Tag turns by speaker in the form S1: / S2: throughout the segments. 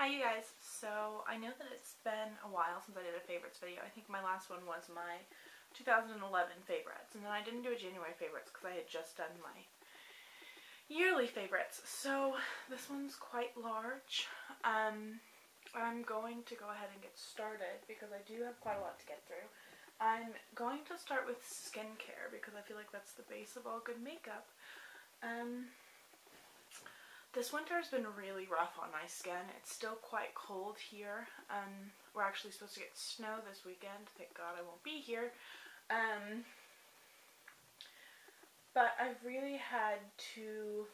S1: Hi you guys, so I know that it's been a while since I did a favorites video. I think my last one was my 2011 favorites, and then I didn't do a January favorites because I had just done my yearly favorites. So this one's quite large. I'm going to go ahead and get started because I do have quite a lot to get through. I'm going to start with skincare because I feel like that's the base of all good makeup. This winter has been really rough on my skin. It's still quite cold here. We're actually supposed to get snow this weekend. Thank God I won't be here. But I've really had to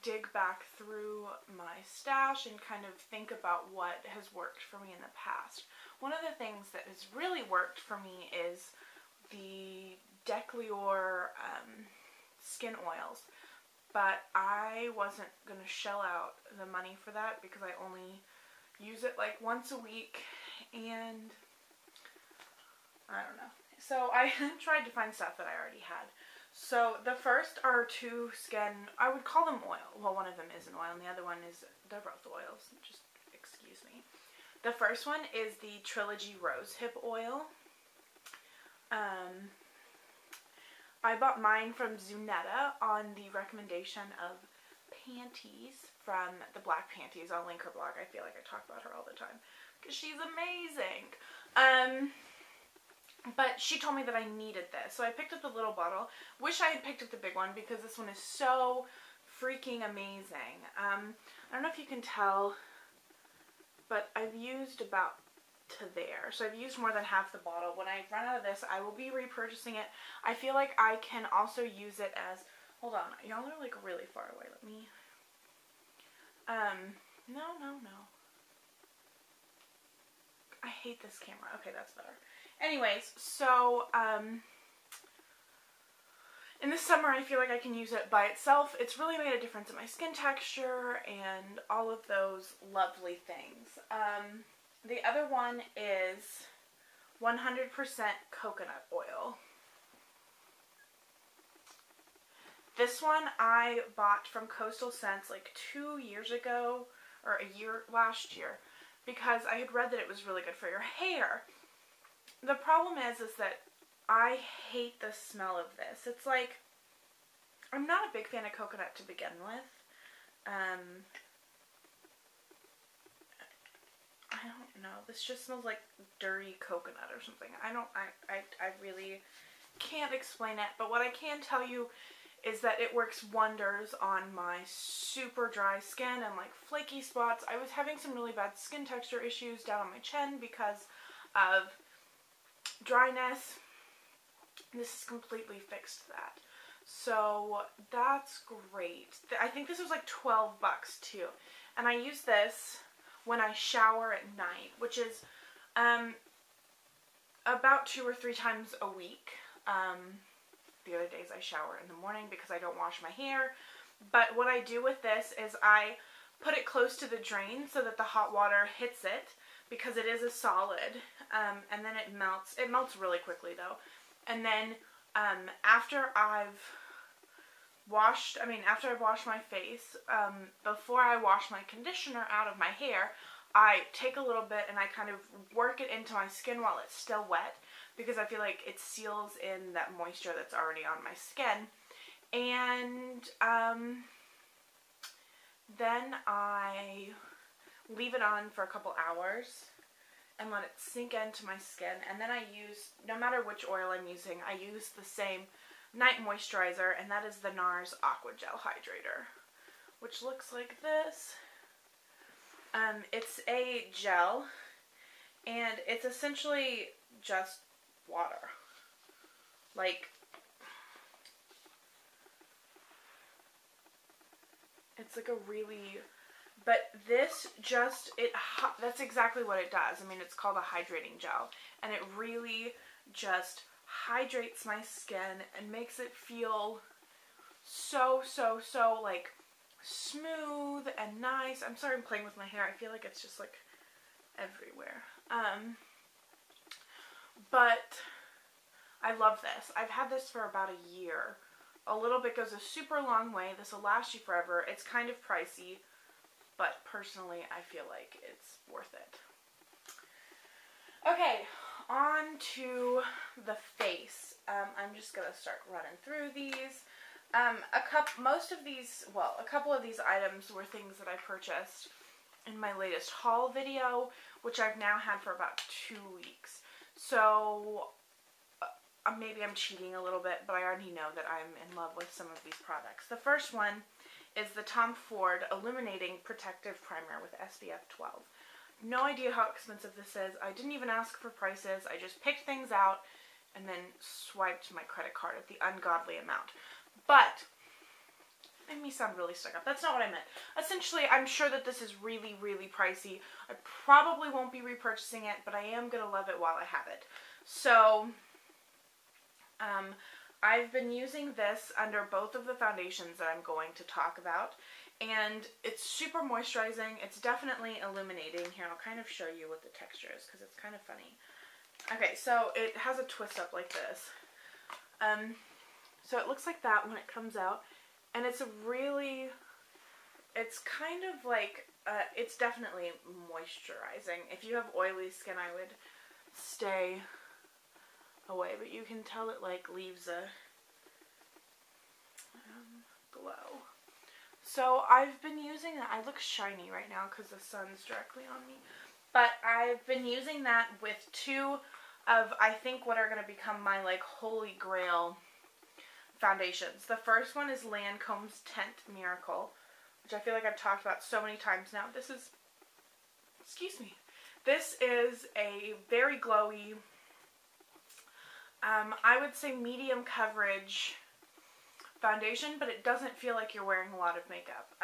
S1: dig back through my stash and kind of think about what has worked for me in the past. One of the things that has really worked for me is the Declior skin oils. But I wasn't going to shell out the money for that because I only use it like once a week, and I don't know. So I tried to find stuff that I already had. So the first are two skin, I would call them oil. Well, one of them is an oil and the other one is, they're both oils. Just excuse me. The first one is the Trilogy Rosehip Oil. I bought mine from Zunetta on the recommendation of Panties from the Black Panties. I'll link her blog. I feel like I talk about her all the time because she's amazing. But she told me that I needed this, so I picked up the little bottle. Wish I had picked up the big one because this one is so freaking amazing. I don't know if you can tell, but I've used about to there. So I've used more than half the bottle. When I run out of this, I will be repurchasing it. I feel like I can also use it as, hold on, y'all are like really far away. Let me, no. I hate this camera. Okay, that's better. Anyways, so, in the summer I feel like I can use it by itself. It's really made a difference in my skin texture and all of those lovely things. The other one is 100% coconut oil. This one I bought from Coastal Scents like 2 years ago, or last year, because I had read that it was really good for your hair. The problem is that I hate the smell of this. It's like, I'm not a big fan of coconut to begin with. I don't know. This just smells like dirty coconut or something. I really can't explain it. But what I can tell you is that it works wonders on my super dry skin and like flaky spots. I was having some really bad skin texture issues down on my chin because of dryness. This has completely fixed that. So that's great. I think this was like 12 bucks too. And I use this when I shower at night, which is about 2 or 3 times a week. The other days I shower in the morning because I don't wash my hair. But what I do with this is I put it close to the drain so that the hot water hits it because it is a solid, and then it melts. It melts really quickly though. And then after I've washed my face, before I wash my conditioner out of my hair, I take a little bit and I kind of work it into my skin while it's still wet because I feel like it seals in that moisture that's already on my skin. And then I leave it on for a couple hours and let it sink into my skin. And then I use, no matter which oil I'm using, I use the same night moisturizer, and that is the NARS Aqua Gel Hydrator, which looks like this. It's a gel, and it's essentially just water. Like, it's like a really, but this just, that's exactly what it does. I mean, it's called a hydrating gel, and it really just hydrates my skin and makes it feel so like smooth and nice. I'm sorry I'm playing with my hair. I feel like it's just like everywhere. But I love this. I've had this for about a year. A little bit goes a super long way. This will last you forever. It's kind of pricey, but personally I feel like it's worth it. Okay, on to the face. I'm just going to start running through these. A couple of these items were things that I purchased in my latest haul video, which I've now had for about 2 weeks. So maybe I'm cheating a little bit, but I already know that I'm in love with some of these products. The first one is the Tom Ford Illuminating Protective Primer with SPF 12. No idea how expensive this is. I didn't even ask for prices. I just picked things out and then swiped my credit card at the ungodly amount. But, made me sound really stuck up. That's not what I meant. Essentially, I'm sure that this is really, really pricey. I probably won't be repurchasing it, but I am going to love it while I have it. So, I've been using this under both of the foundations that I'm going to talk about. And it's super moisturizing. It's definitely illuminating. Here, I'll kind of show you what the texture is because it's kind of funny. Okay, so it has a twist up like this. So it looks like that when it comes out. And it's it's kind of like, it's definitely moisturizing. If you have oily skin, I would stay away. But you can tell it like leaves a glow. So I've been using that. I look shiny right now because the sun's directly on me. But I've been using that with 2 of, I think, what are going to become my, like, holy grail foundations. The first one is Lancome's Teint Miracle, which I feel like I've talked about so many times now. This is, this is a very glowy, I would say medium coverage foundation, but it doesn't feel like you're wearing a lot of makeup.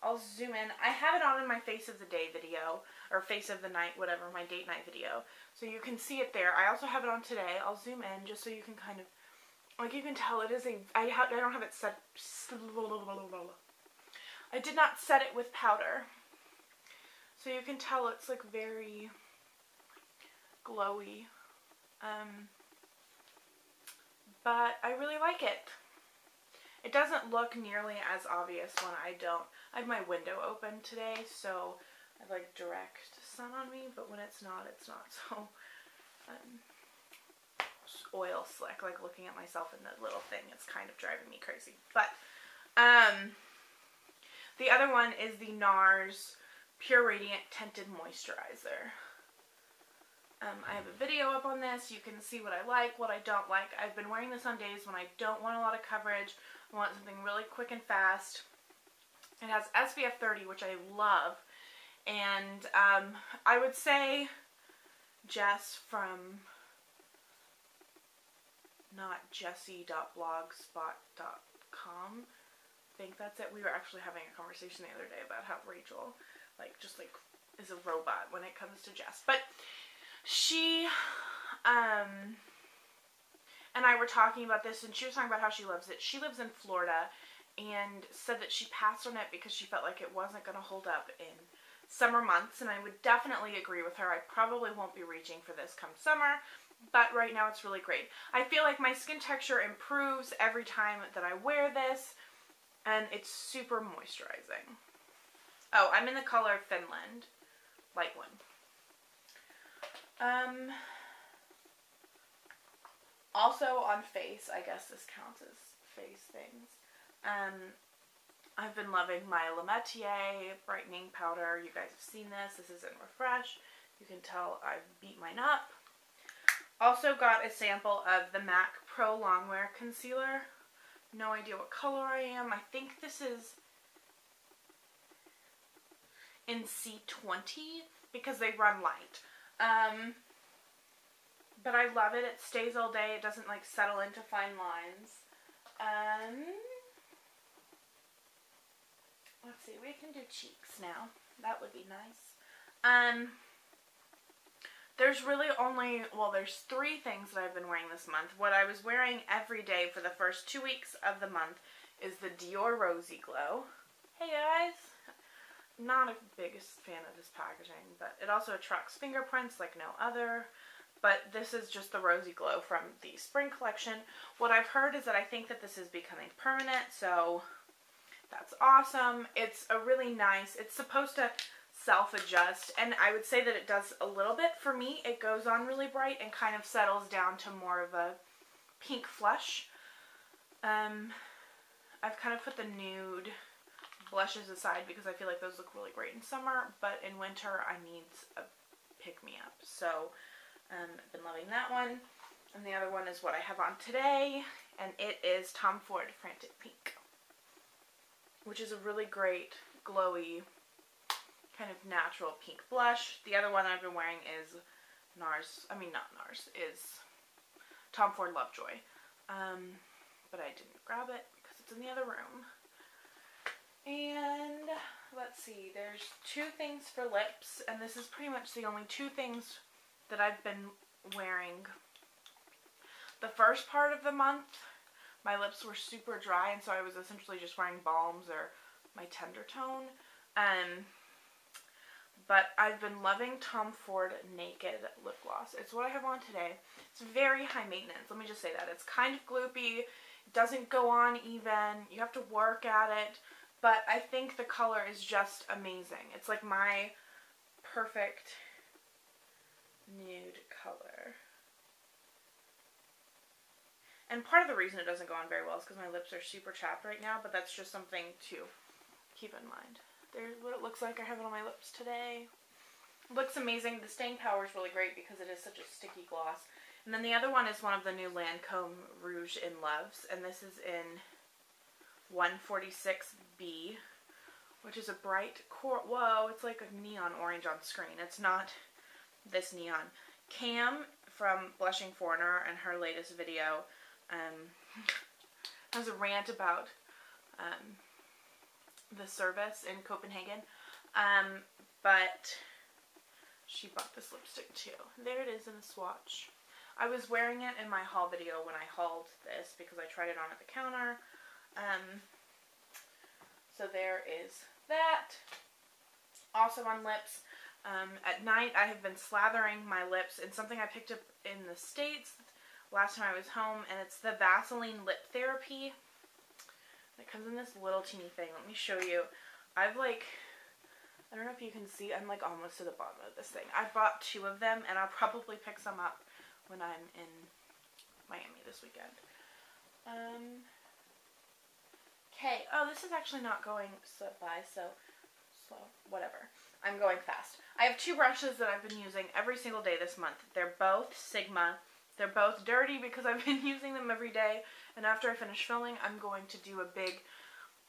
S1: I'll zoom in. I have it on in my face of the day video, or face of the night, whatever, my date night video. So you can see it there. I also have it on today. I'll zoom in just so you can kind of, like, you can tell it is I don't have it set, I did not set it with powder. So you can tell it's like very glowy. But I really like it. It doesn't look nearly as obvious when I have my window open today, so I have like direct sun on me, but when it's not, it's not. So, oil slick, like looking at myself in the little thing, it's kind of driving me crazy. But, the other one is the NARS Pure Radiant Tinted Moisturizer. I have a video up on this. You can see what I like, what I don't like. I've been wearing this on days when I don't want a lot of coverage. I want something really quick and fast. It has SPF 30, which I love. And I would say Jess from not jessie.blogspot.com. I think that's it. We were actually having a conversation the other day about how Rachel just is a robot when it comes to Jess. But she and I were talking about this, and she was talking about how she loves it. She lives in Florida and said that she passed on it because she felt like it wasn't going to hold up in summer months, and I would definitely agree with her. I probably won't be reaching for this come summer, but right now it's really great. I feel like my skin texture improves every time that I wear this, and it's super moisturizing. Oh, I'm in the color Finland, light one. Also on face, I guess this counts as face things. I've been loving my La Metier brightening powder. You guys have seen this. This is in Refresh. You can tell I've beat mine up. Also got a sample of the MAC Pro Longwear Concealer. No idea what color I am. I think this is in C20 because they run light. But I love it. It stays all day. It doesn't settle into fine lines. Let's see. We can do cheeks now. That would be nice. There's really only, there's 3 things that I've been wearing this month. What I was wearing every day for the first 2 weeks of the month is the Dior Rosy Glow. Hey guys! Not a biggest fan of this packaging, but it also attracts fingerprints like no other. But this is just the Rosy Glow from the spring collection. What I've heard is that I think that this is becoming permanent, so that's awesome. It's a really nice, it's supposed to self-adjust, and I would say that it does a little bit. For me, it goes on really bright and kind of settles down to more of a pink flush. I've kind of put the nude blushes aside because I feel like those look really great in summer, but in winter I need a pick-me-up. So I've been loving that one. And the other one is what I have on today, and it is Tom Ford Frantic Pink, which is a really great, glowy, kind of natural pink blush. The other one I've been wearing is is Tom Ford Lovejoy. But I didn't grab it because it's in the other room. And let's see, there's two things for lips, and this is pretty much the only two things that I've been wearing. The first part of the month, my lips were super dry, and so I was essentially just wearing balms or my Tender Tone. But I've been loving Tom Ford Naked Lip Gloss. It's what I have on today. It's very high maintenance. Let me just say that. It's kind of gloopy. It doesn't go on even. You have to work at it. But I think the color is just amazing. It's like my perfect nude color. And part of the reason it doesn't go on very well is because my lips are super chapped right now, but that's just something to keep in mind. There's what it looks like. I have it on my lips today. It looks amazing. The staying power is really great because it is such a sticky gloss. And then the other one is one of the new Lancome Rouge in Loves, and this is in 146B, which is a bright whoa, it's like a neon orange on screen. It's not this neon. Cam from Blushing Foreigner and her latest video has a rant about the service in Copenhagen, but she bought this lipstick too. There it is in a swatch. I was wearing it in my haul video when I hauled this because I tried it on at the counter. So there is that. Also on lips, at night I have been slathering my lips in something I picked up in the States last time I was home, and it's the Vaseline Lip Therapy. It comes in this little teeny thing. Let me show you. I've like, I don't know if you can see, I'm like almost to the bottom of this thing. I bought 2 of them, and I'll probably pick some up when I'm in Miami this weekend. Okay, oh, this is actually not going so whatever. I'm going fast. I have 2 brushes that I've been using every single day this month. They're both Sigma. They're both dirty because I've been using them every day, and after I finish filming, I'm going to do a big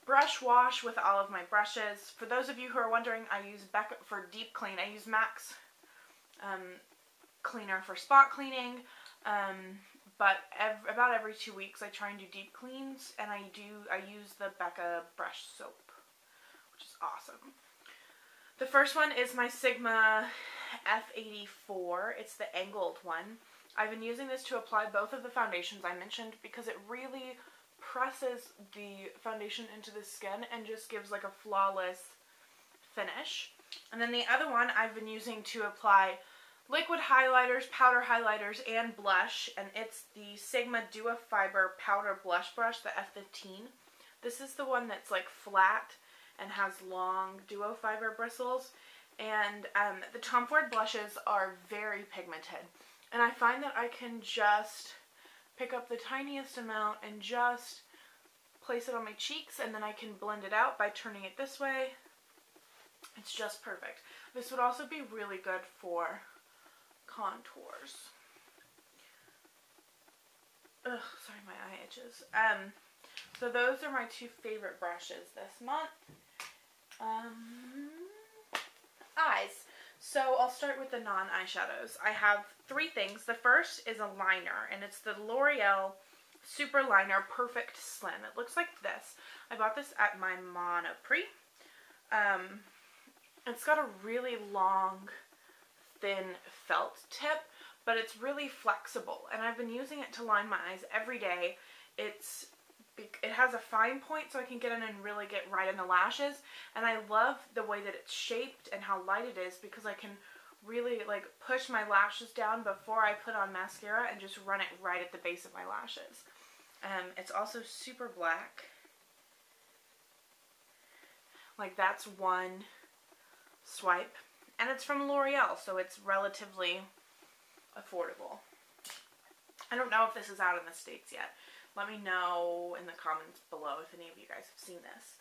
S1: brush wash with all of my brushes. For those of you who are wondering, I use Becca for deep clean. I use Max cleaner for spot cleaning, but about every 2 weeks I try and do deep cleans, and I use the Becca brush soap, which is awesome. The first one is my Sigma F84. It's the angled one. I've been using this to apply both of the foundations I mentioned because it really presses the foundation into the skin and just gives like a flawless finish. And then the other one I've been using to apply liquid highlighters, powder highlighters, and blush, and it's the Sigma Duo Fiber Powder Blush Brush, the F15. This is the one that's like flat and has long duo fiber bristles, and the Tom Ford blushes are very pigmented. And I find that I can just pick up the tiniest amount and just place it on my cheeks, and then I can blend it out by turning it this way. It's just perfect. This would also be really good for contours. Ugh, sorry, my eye itches. So those are my 2 favorite brushes this month. Eyes. So I'll start with the non-eyeshadows. I have 3 things. The first is a liner, and it's the L'Oreal Super Liner Perfect Slim. It looks like this. I bought this at my Monoprix. It's got a really long, thin felt tip, but it's really flexible, and I've been using it to line my eyes every day. It has a fine point so I can get in and really get right in the lashes, and I love the way that it's shaped and how light it is because I can really like push my lashes down before I put on mascara and just run it right at the base of my lashes. It's also super black. Like, that's one swipe. And it's from L'Oreal, so it's relatively affordable. I don't know if this is out in the States yet. Let me know in the comments below if any of you guys have seen this.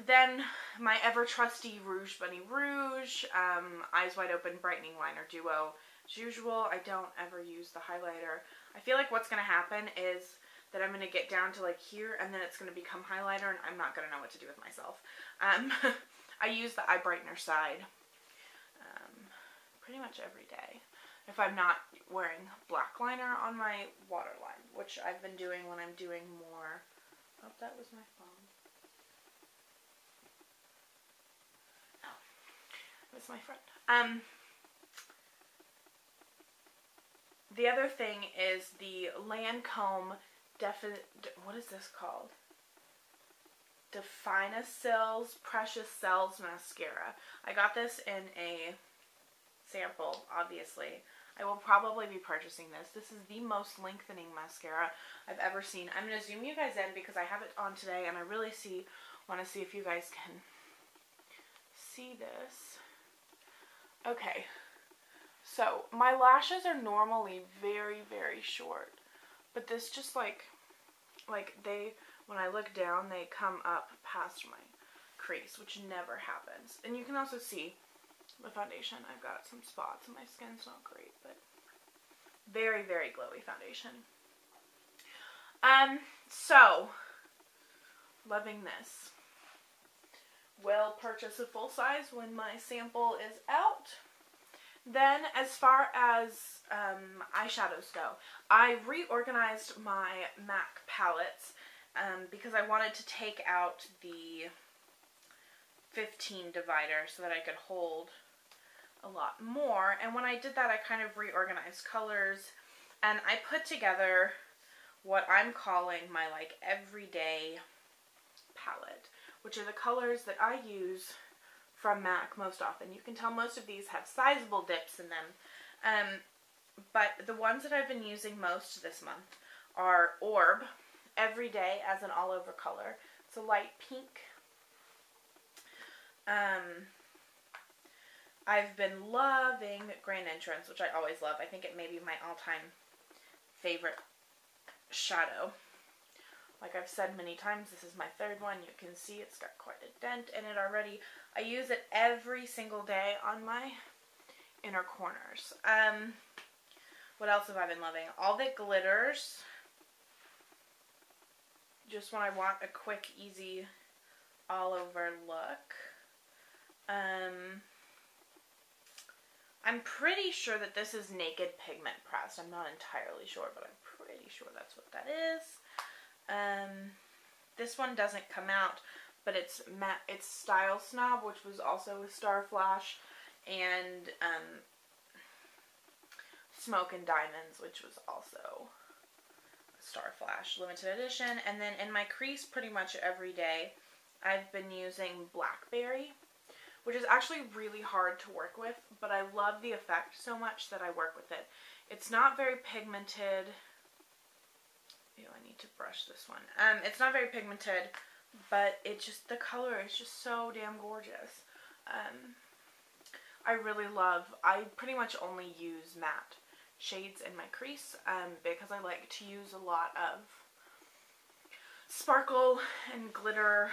S1: Then my ever trusty Rouge Bunny Rouge, Eyes Wide Open Brightening Liner Duo. As usual, I don't ever use the highlighter. I feel like what's going to happen is that I'm going to get down to like here, and then it's going to become highlighter, and I'm not going to know what to do with myself. I use the eye brightener side pretty much every day. If I'm not wearing black liner on my waterline, which I've been doing when I'm doing more. Oh, that was my phone. That's my friend. The other thing is the Lancome what is this called? Definacils Precious Cells Mascara. I got this in a sample, obviously. I will probably be purchasing this. This is the most lengthening mascara I've ever seen. I'm going to zoom you guys in because I have it on today, and I really want to see if you guys can see this. Okay, so my lashes are normally very, very short, but this just like they, when I look down, they come up past my crease, which never happens. And you can also see the foundation. I've got some spots and my skin's not great, but very, very glowy foundation. So, loving this. Will purchase a full size when my sample is out. Then, as far as eyeshadows go, I reorganized my MAC palettes because I wanted to take out the 15 divider so that I could hold a lot more. And when I did that, I kind of reorganized colors, and I put together what I'm calling my like everyday palette, which are the colors that I use from MAC most often. You can tell most of these have sizable dips in them, but the ones that I've been using most this month are Orb, Everyday as an all-over color. It's a light pink. I've been loving Grand Entrance, which I always love. I think it may be my all-time favorite shadow. Like I've said many times, this is my third one. You can see it's got quite a dent in it already. I use it every single day on my inner corners. What else have I been loving? All the glitters. Just when I want a quick, easy, all-over look. I'm pretty sure that this is Naked Pigment Pressed. I'm not entirely sure, but I'm pretty sure that's what that is. This one doesn't come out, but it's Style Snob, which was also a Star Flash, and Smoke and Diamonds, which was also a Star Flash limited edition. And then in my crease pretty much every day, I've been using Blackberry, which is actually really hard to work with, but I love the effect so much that I work with it. It's not very pigmented. Ew, I need to brush this one. It's not very pigmented, but it just, the color is just so damn gorgeous. I really love, I pretty much only use matte shades in my crease, because I like to use a lot of sparkle and glitter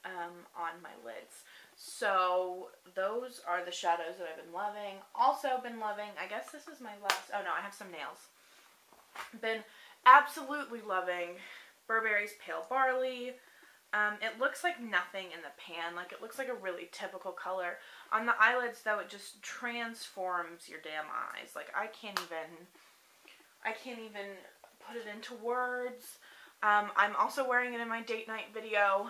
S1: on my lids. So those are the shadows that I've been loving. Also been loving, I guess this is my last, oh no, I have some nails. Been absolutely loving Burberry's Pale Barley. It looks like nothing in the pan. Like, it looks like a really typical color. On the eyelids, though, it just transforms your damn eyes. Like, I can't even put it into words. I'm also wearing it in my date night video.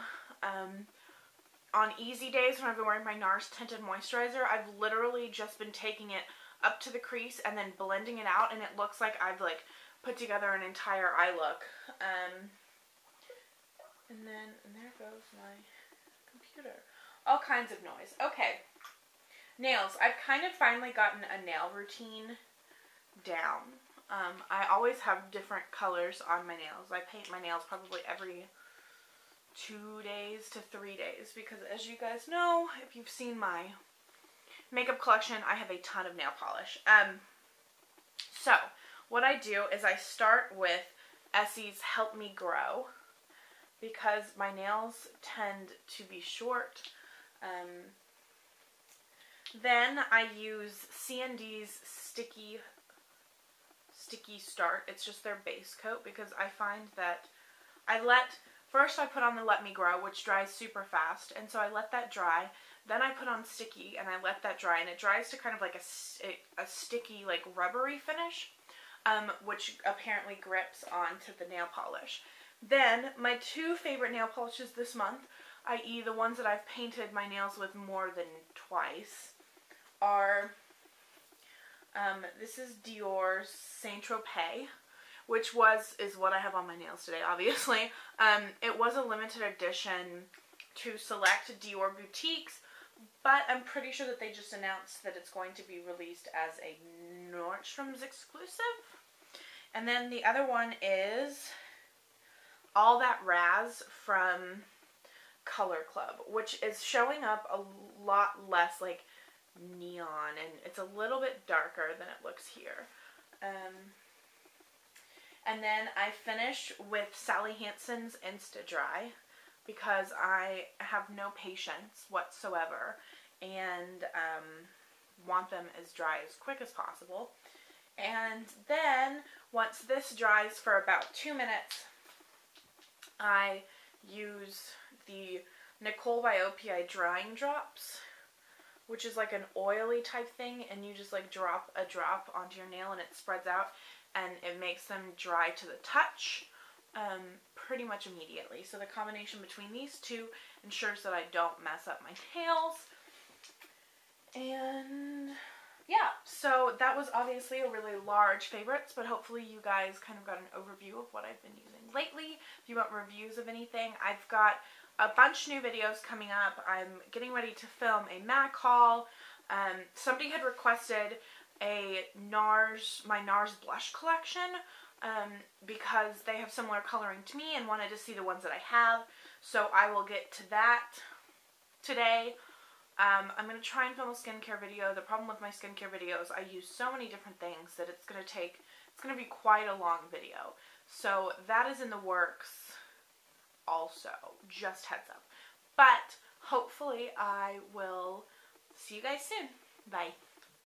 S1: On easy days when I've been wearing my NARS Tinted Moisturizer, I've literally just been taking it up to the crease and then blending it out, and it looks like I've, like, put together an entire eye look. And there goes my computer. All kinds of noise. Okay. Nails. I've kind of finally gotten a nail routine down. I always have different colors on my nails. I paint my nails probably every 2 days to 3 days, because as you guys know, if you've seen my makeup collection, I have a ton of nail polish. So what I do is I start with Essie's Help Me Grow, because my nails tend to be short. Then I use C&D's Sticky Start. It's just their base coat, because I find that first I put on the Let Me Grow, which dries super fast, and so I let that dry. Then I put on Sticky, and I let that dry, and it dries to kind of like a sticky, like rubbery finish, which apparently grips onto the nail polish. Then my two favorite nail polishes this month, i.e. the ones that I've painted my nails with more than twice, are this is Dior's Saint Tropez, which is what I have on my nails today, obviously. It was a limited edition to select Dior boutiques, but I'm pretty sure that they just announced that it's going to be released as a Nordstrom's exclusive. And then the other one is All That Raz from Color Club, which is showing up a lot less like neon, and it's a little bit darker than it looks here. And then I finish with Sally Hansen's Insta Dry, because I have no patience whatsoever and want them as dry as quick as possible. And then once this dries for about 2 minutes, I use the Nicole by OPI drying drops, which is like an oily type thing, and you just like drop a drop onto your nail and it spreads out, and it makes them dry to the touch pretty much immediately. So the combination between these two ensures that I don't mess up my nails. And yeah, so that was obviously a really large favorites, but hopefully you guys kind of got an overview of what I've been using lately. If you want reviews of anything, I've got a bunch of new videos coming up. I'm getting ready to film a MAC haul. Somebody had requested my NARS blush collection, because they have similar coloring to me and wanted to see the ones that I have. So I will get to that today. I'm going to try and film a skincare video. The problem with my skincare videos, I use so many different things that it's going to be quite a long video. So that is in the works also, just heads up. But hopefully I will see you guys soon. Bye.